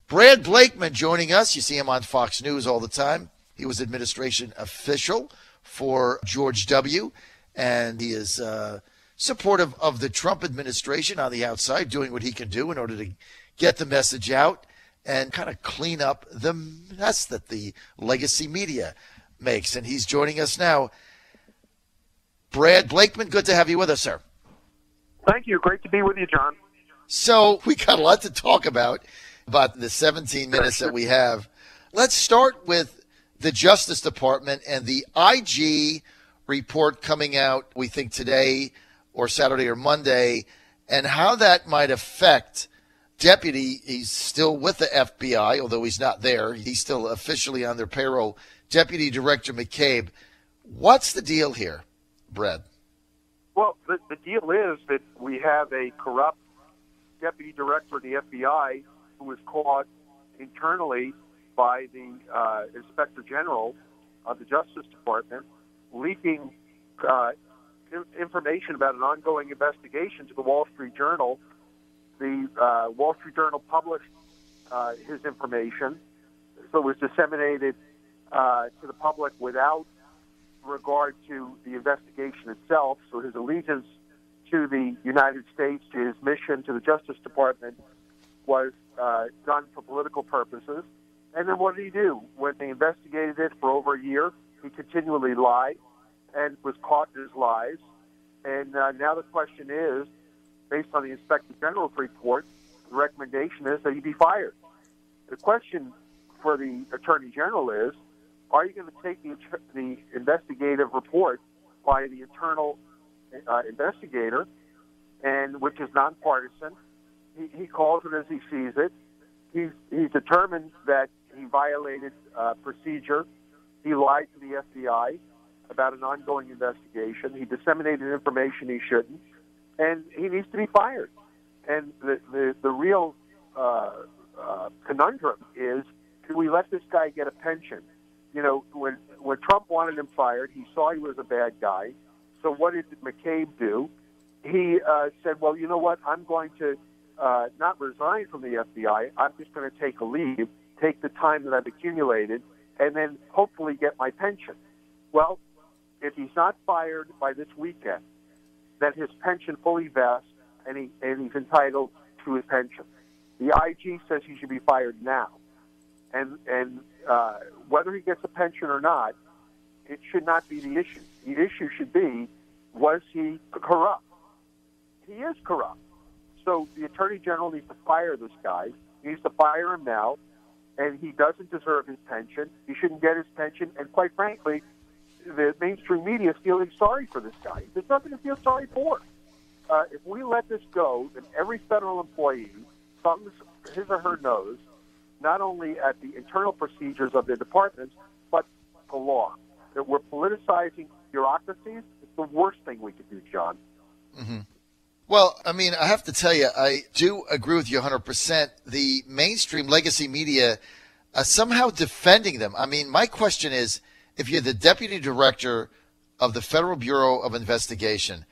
Brad Blakeman joining us. You see him on Fox News all the time. He was administration official for George W., and he is supportive of the Trump administration on the outside, doing what he can do in order to get the message out and kind of clean up the mess that the legacy media makes. And he's joining us now. Brad Blakeman, good to have you with us, sir. Thank you. Great to be with you, John. So we got a lot to talk about the 17 minutes that we have. Let's start with the Justice Department and the IG report coming out, we think today or Saturday or Monday, and how that might affect Deputy, he's still with the FBI, although he's not there. He's still officially on their payroll, Deputy Director McCabe. What's the deal here, Brad? Well, the deal is that we have a corrupt Deputy Director of the FBI who was caught internally by the Inspector General of the Justice Department leaking information about an ongoing investigation to the Wall Street Journal. The Wall Street Journal published his information, so it was disseminated to the public without regard to the investigation itself. So his allegiance to the United States, to his mission to the Justice Department, was done for political purposes. And then what did he do? When they investigated it for over a year, he continually lied and was caught in his lies. And now the question is, based on the Inspector General's report, the recommendation is that he be fired. The question for the Attorney General is, are you going to take the investigative report by the internal investigator, and which is nonpartisan? He calls it as he sees it. He's determined that he violated procedure. He lied to the FBI about an ongoing investigation. He disseminated information he shouldn't, and he needs to be fired. And the real conundrum is, do we let this guy get a pension? You know, when Trump wanted him fired, he saw he was a bad guy. So what did McCabe do? He said, well, you know what, I'm going to not resign from the FBI. I'm just going to take a leave, take the time that I've accumulated, and then hopefully get my pension. Well, if he's not fired by this weekend, then his pension fully vests, and he's entitled to his pension. The IG says he should be fired now. And whether he gets a pension or not, it should not be the issue. The issue should be, was he corrupt? He is corrupt. So the Attorney General needs to fire this guy. He needs to fire him now, and he doesn't deserve his pension. He shouldn't get his pension, and quite frankly, the mainstream media is feeling sorry for this guy. There's nothing to feel sorry for. If we let this go, then every federal employee thumbs his or her nose not only at the internal procedures of their departments, but the law. That we're politicizing bureaucracies is the worst thing we could do, John. Mm-hmm. Well, I mean, I have to tell you, I do agree with you 100%. The mainstream legacy media somehow defending them. I mean, my question is, if you're the deputy director of the Federal Bureau of Investigation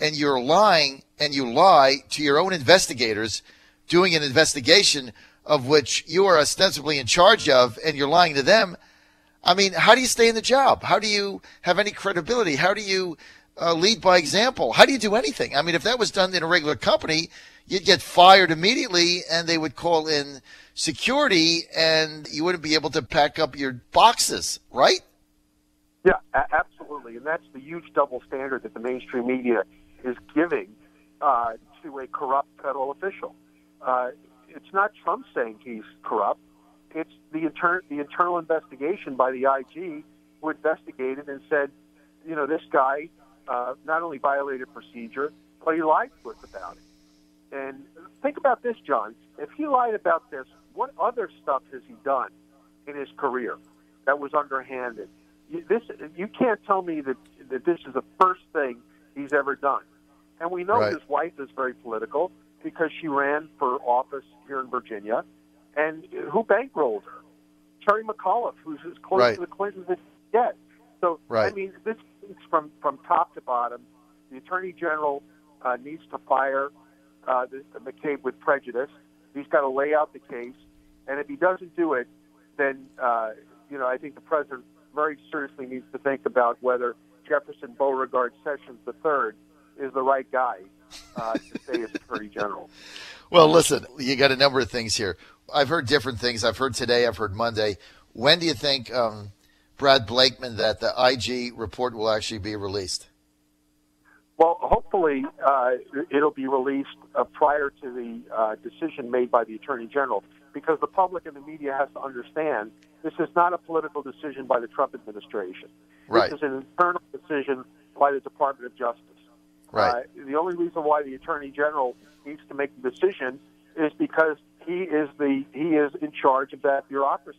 and you're lying and you lie to your own investigators doing an investigation of which you are ostensibly in charge of, and you're lying to them, I mean, how do you stay in the job? How do you have any credibility? How do you lead by example? How do you do anything? I mean, if that was done in a regular company, you'd get fired immediately and they would call in security and you wouldn't be able to pack up your boxes, right? Yeah, absolutely. And that's the huge double standard that the mainstream media is giving to a corrupt federal official. It's not Trump saying he's corrupt. It's the internal investigation by the IG who investigated and said, you know, this guy not only violated procedure, but he lied to us about it. And think about this, John. If he lied about this, what other stuff has he done in his career that was underhanded? You can't tell me that this is the first thing he's ever done. And we know his wife is very political because she ran for office here in Virginia. And who bankrolled her? Terry McAuliffe, who's as close to the Clintons as you get. So, I mean, this is from top to bottom. The Attorney General needs to fire McCabe with prejudice. He's got to lay out the case. And if he doesn't do it, then, I think the president very seriously needs to think about whether Jefferson Beauregard Sessions III is the right guy to stay as Attorney General. Well, listen, you got a number of things here. I've heard different things. I've heard today, I've heard Monday. When do you think, Brad Blakeman, that the IG report will actually be released? Well, hopefully it'll be released prior to the decision made by the Attorney General, because the public and the media has to understand this is not a political decision by the Trump administration. Right. This is an internal decision by the Department of Justice. Right. The only reason why the Attorney General needs to make the decision is because he is in charge of that bureaucracy.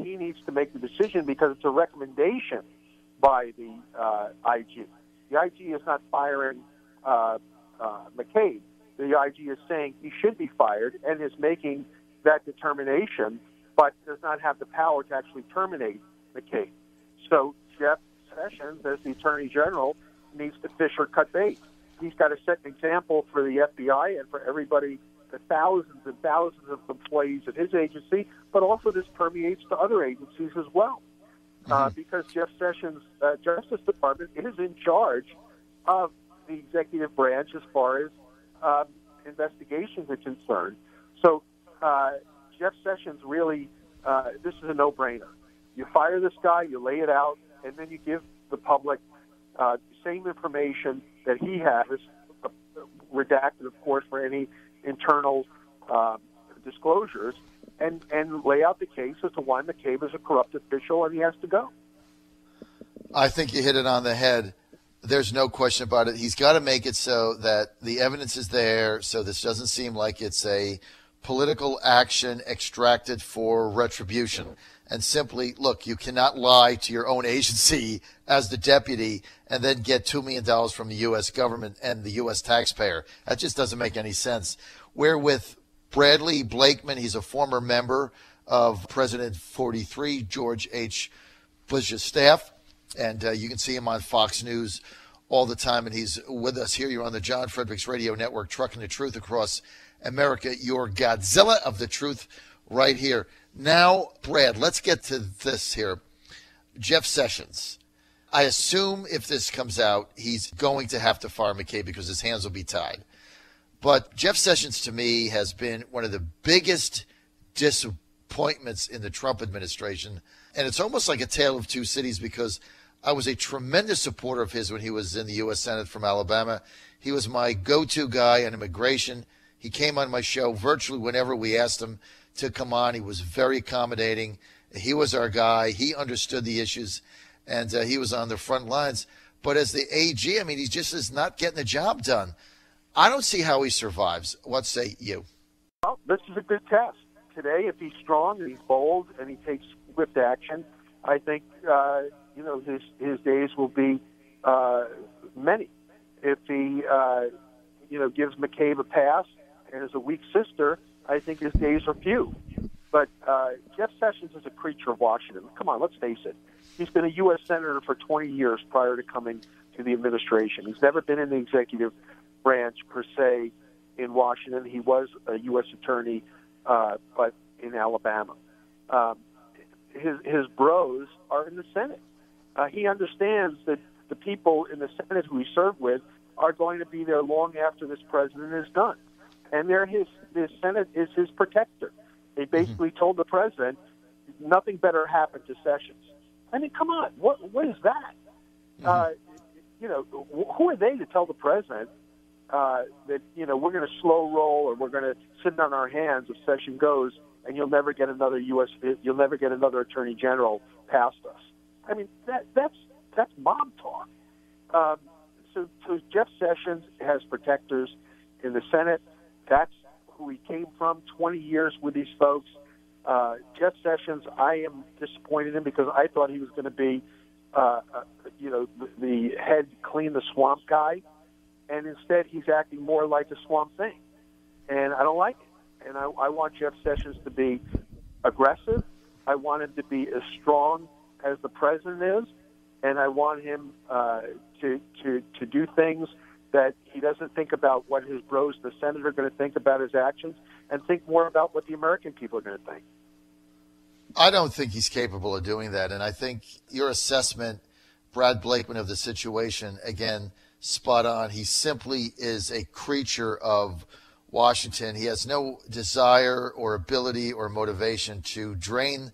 He needs to make the decision because it's a recommendation by the IG. The IG is not firing McCabe. The IG is saying he should be fired and is making that determination, but does not have the power to actually terminate McCabe. So Jeff Sessions, as the Attorney General, needs to fish or cut bait. He's got to set an example for the FBI and for everybody, the thousands and thousands of employees at his agency, but also this permeates to other agencies as well. Because Jeff Sessions' Justice Department is in charge of the executive branch as far as investigations are concerned. So Jeff Sessions really, this is a no-brainer. You fire this guy, you lay it out, and then you give the public the same information that he has, redacted, of course, for any internal disclosures, and lay out the case as to why McCabe is a corrupt official and he has to go. I think you hit it on the head. There's no question about it. He's got to make it so that the evidence is there, so this doesn't seem like it's a political action extracted for retribution. And simply, look, you cannot lie to your own agency as the deputy and then get $2 million from the U.S. government and the U.S. taxpayer. That just doesn't make any sense. Where with Bradley Blakeman, he's a former member of President 43, George H. Bush's staff. And you can see him on Fox News all the time. And he's with us here. You're on the John Fredericks Radio Network, trucking the truth across America. Your Godzilla of the truth right here. Now, Brad, let's get to this here. Jeff Sessions. I assume if this comes out, he's going to have to fire McCabe because his hands will be tied. But Jeff Sessions, to me, has been one of the biggest disappointments in the Trump administration. And it's almost like a tale of two cities, because I was a tremendous supporter of his when he was in the U.S. Senate from Alabama. He was my go-to guy on immigration. He came on my show virtually whenever we asked him to come on. He was very accommodating. He was our guy. He understood the issues, and he was on the front lines. But as the AG, I mean, he just is not getting the job done. I don't see how he survives. What say you? Well, this is a good test. Today, if he's strong and he's bold and he takes swift action, I think, his days will be many. If he, gives McCabe a pass and is a weak sister, I think his days are few. But Jeff Sessions is a creature of Washington. Come on, let's face it. He's been a U.S. Senator for 20 years prior to coming to the administration. He's never been in the executive branch, per se, in Washington. He was a U.S. attorney, but in Alabama. His bros are in the Senate. He understands that the people in the Senate who he served with are going to be there long after this president is done. And the Senate is his protector. They basically told the president nothing better happened to Sessions. I mean, come on, what is that? Who are they to tell the president that we're going to slow roll or we're going to sit on our hands if Sessions goes, and you'll never get another attorney general past us? I mean, that's mob talk. So Jeff Sessions has protectors in the Senate. That's who he came from, 20 years with these folks. Jeff Sessions, I am disappointed in him because I thought he was going to be, the head clean the swamp guy, and instead he's acting more like a swamp thing, and I don't like it. And I want Jeff Sessions to be aggressive. I want him to be as strong as the president is, and I want him to do things that he doesn't think about what his bros, the Senate, are going to think about his actions. and think more about what the American people are going to think. I don't think he's capable of doing that. And I think your assessment, Brad Blakeman, of the situation, again, spot on. He simply is a creature of Washington. He has no desire or ability or motivation to drain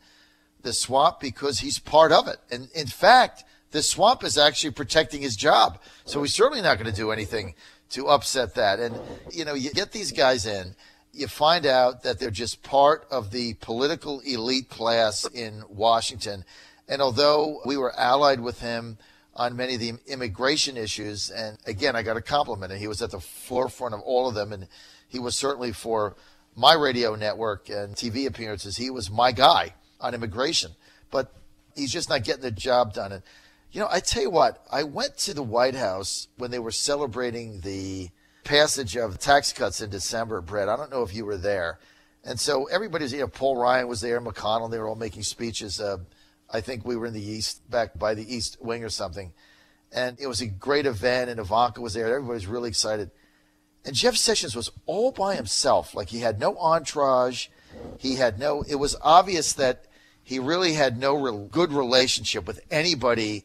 the swamp because he's part of it. And in fact, the swamp is actually protecting his job. So he's certainly not going to do anything to upset that. And, you know, you get these guys in, you find out that they're just part of the political elite class in Washington. And although we were allied with him on many of the immigration issues, and again, I got to compliment him. He was at the forefront of all of them, and he was certainly, for my radio network and TV appearances, he was my guy on immigration. But he's just not getting the job done. And, you know, I tell you what, I went to the White House when they were celebrating the passage of tax cuts in December, Brett. I don't know if you were there. And so everybody's, you know, Paul Ryan was there, McConnell, they were all making speeches. I think we were in the East, back by the East Wing or something. And it was a great event, and Ivanka was there. Everybody was really excited. And Jeff Sessions was all by himself. Like, he had no entourage. It was obvious that he really had no good relationship with anybody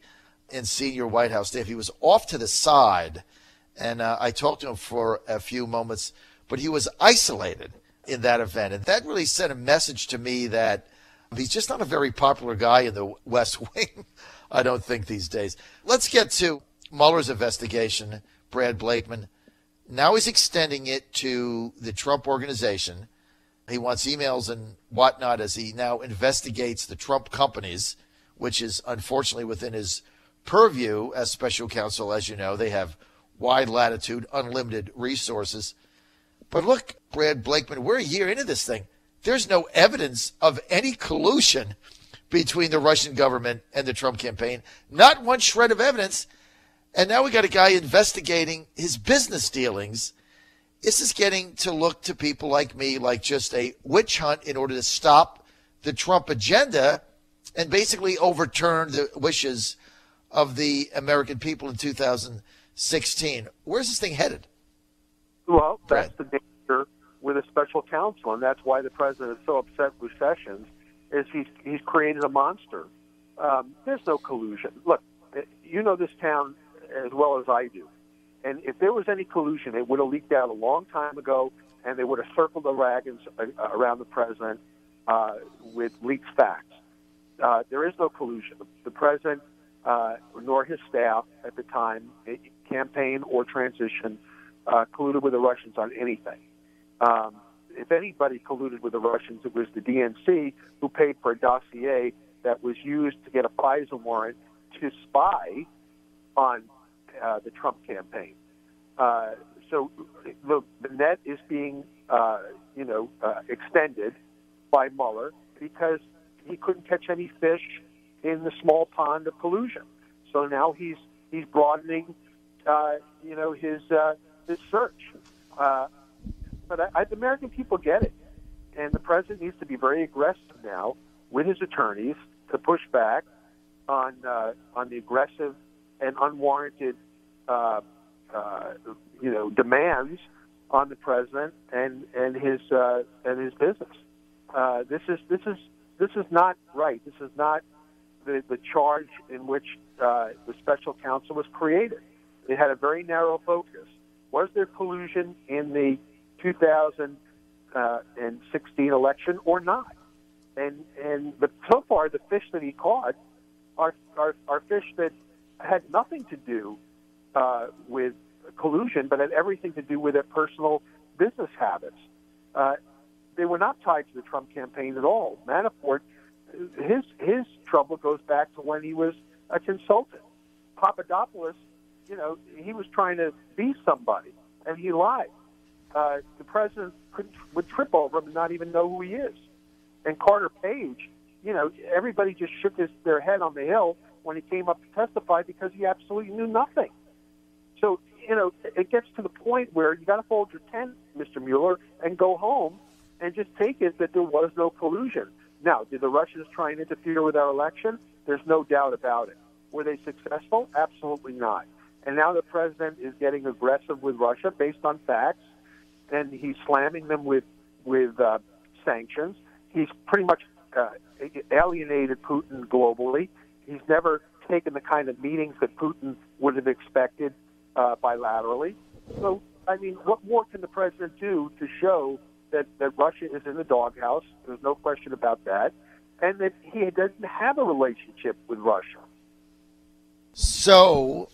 in senior White House staff. He was off to the side, and I talked to him for a few moments, but he was isolated in that event. And that really sent a message to me that he's just not a very popular guy in the West Wing, I don't think, these days. Let's get to Mueller's investigation, Brad Blakeman. Now he's extending it to the Trump organization. He wants emails and whatnot as he now investigates the Trump companies, which is unfortunately within his purview as special counsel. As you know, they have wide latitude, unlimited resources. But look, Brad Blakeman, we're a year into this thing. There's no evidence of any collusion between the Russian government and the Trump campaign. Not one shred of evidence. And now we got a guy investigating his business dealings. This is getting to look to people like me like just a witch hunt in order to stop the Trump agenda and basically overturn the wishes of the American people in 2016. Where's this thing headed? Well, that's the danger with a special counsel, and that's why the president is so upset with Sessions, is he's created a monster. There's no collusion. Look, you know this town as well as I do. And if there was any collusion, it would have leaked out a long time ago, and they would have circled the wagons around the president with leaked facts. There is no collusion. The president nor his staff at the time, campaign or transition, colluded with the Russians on anything. If anybody colluded with the Russians, it was the DNC, who paid for a dossier that was used to get a FISA warrant to spy on the Trump campaign. So the net is being, extended by Mueller because he couldn't catch any fish in the small pond of collusion. So now he's broadening, his search. But the American people get it, and the president needs to be very aggressive now with his attorneys to push back on the aggressive and unwarranted, demands on the president and his business. This is not right. This is not the charge in which the special counsel was created. It had a very narrow focus. Was there collusion in the 2016 election or not? But so far, the fish that he caught are fish that had nothing to do with collusion, but had everything to do with their personal business habits. They were not tied to the Trump campaign at all. Manafort, his trouble goes back to when he was a consultant. Papadopoulos, he was trying to be somebody, and he lied. The president would trip over him and not even know who he is. And Carter Page, everybody just shook their head on the hill when he came up to testify because he absolutely knew nothing. So, it gets to the point where you got to fold your tent, Mr. Mueller, and go home and just take it that there was no collusion. Now, did the Russians try and interfere with our election? There's no doubt about it. Were they successful? Absolutely not. And now the president is getting aggressive with Russia based on facts, and he's slamming them with sanctions. He's pretty much alienated Putin globally. He's never taken the kind of meetings that Putin would have expected bilaterally. So, I mean, what more can the president do to show that Russia is in the doghouse? There's no question about that. And that he doesn't have a relationship with Russia. So,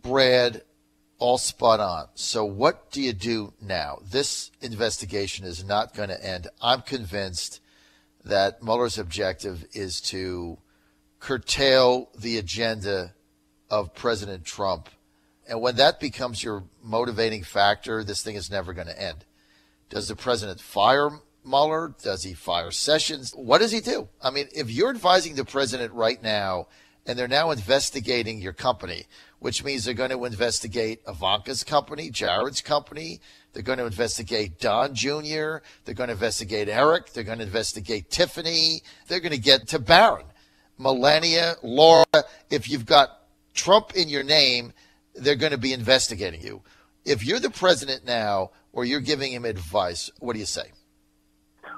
Brad, all spot on. So what do you do now? This investigation is not going to end. I'm convinced that Mueller's objective is to curtail the agenda of President Trump. And when that becomes your motivating factor, this thing is never going to end. Does the president fire Mueller? Does he fire Sessions? What does he do? I mean, if you're advising the president right now and they're now investigating your company, which means they're going to investigate Ivanka's company, Jared's company. They're going to investigate Don Jr. They're going to investigate Eric. They're going to investigate Tiffany. They're going to get to Barron, Melania, Laura. If you've got Trump in your name, they're going to be investigating you. If you're the president now or you're giving him advice, what do you say?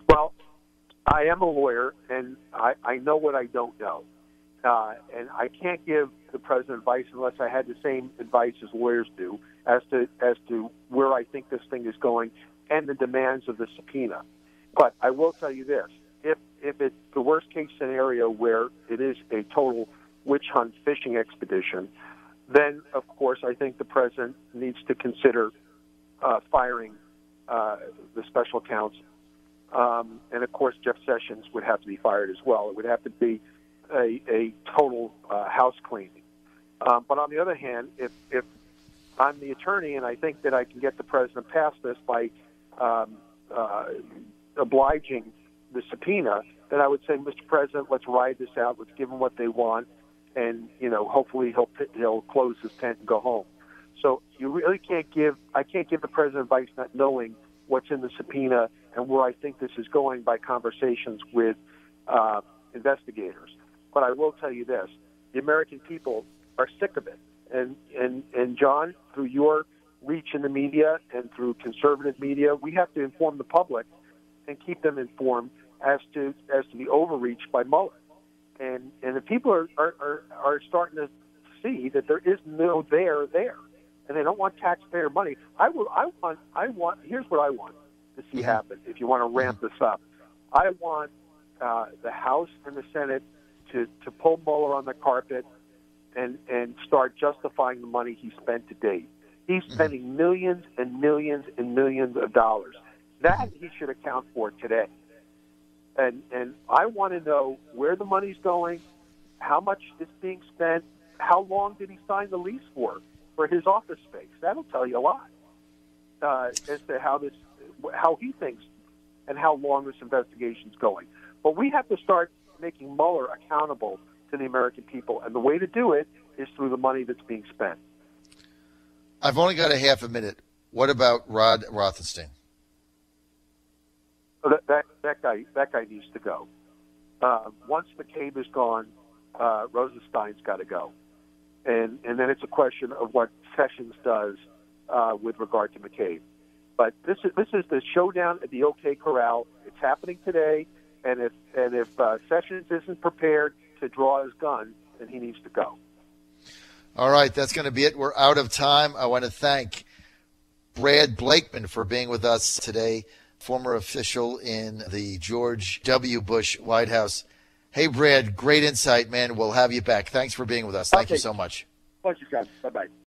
Well, I am a lawyer, and I know what I don't know. And I can't give the president advice unless I had the same advice as lawyers do as to where I think this thing is going and the demands of the subpoena. But I will tell you this: if it's the worst case scenario where it is a total witch hunt fishing expedition, then of course I think the president needs to consider firing the special counsel, and of course Jeff Sessions would have to be fired as well. It would have to be a total house cleaning. But on the other hand, if I'm the attorney and I think that I can get the president past this by obliging the subpoena, then I would say, Mr. President, let's ride this out. Let's give them what they want, and hopefully he'll close his tent and go home. So you really I can't give the president advice not knowing what's in the subpoena and where I think this is going by conversations with investigators. But I will tell you this: the American people are sick of it. And John, through your reach in the media and through conservative media, we have to inform the public and keep them informed as to the overreach by Mueller. And the people are starting to see that there is no there, and they don't want taxpayer money. Here's what I want to see happen. If you want to ramp this up, I want the House and the Senate to pull Mueller on the carpet and start justifying the money he spent to date. He's spending millions and millions and millions of dollars. That he should account for today. And I want to know where the money's going, how much is being spent, how long did he sign the lease for his office space. That'll tell you a lot as to how he thinks and how long this investigation's going. But we have to start making Mueller accountable to the American people, and the way to do it is through the money that's being spent. I've only got a half a minute. What about Rod Rosenstein? That guy needs to go. Once McCabe is gone, Rosenstein's got to go, and then it's a question of what Sessions does with regard to McCabe. But this is the showdown at the OK Corral. It's happening today, and if Sessions isn't prepared to draw his gun, then he needs to go. All right, that's going to be it. We're out of time. I want to thank Brad Blakeman for being with us today, former official in the George W. Bush White House. Hey, Brad, great insight, man. We'll have you back. Thanks for being with us. Thank you so much. Pleasure, guys. Bye-bye.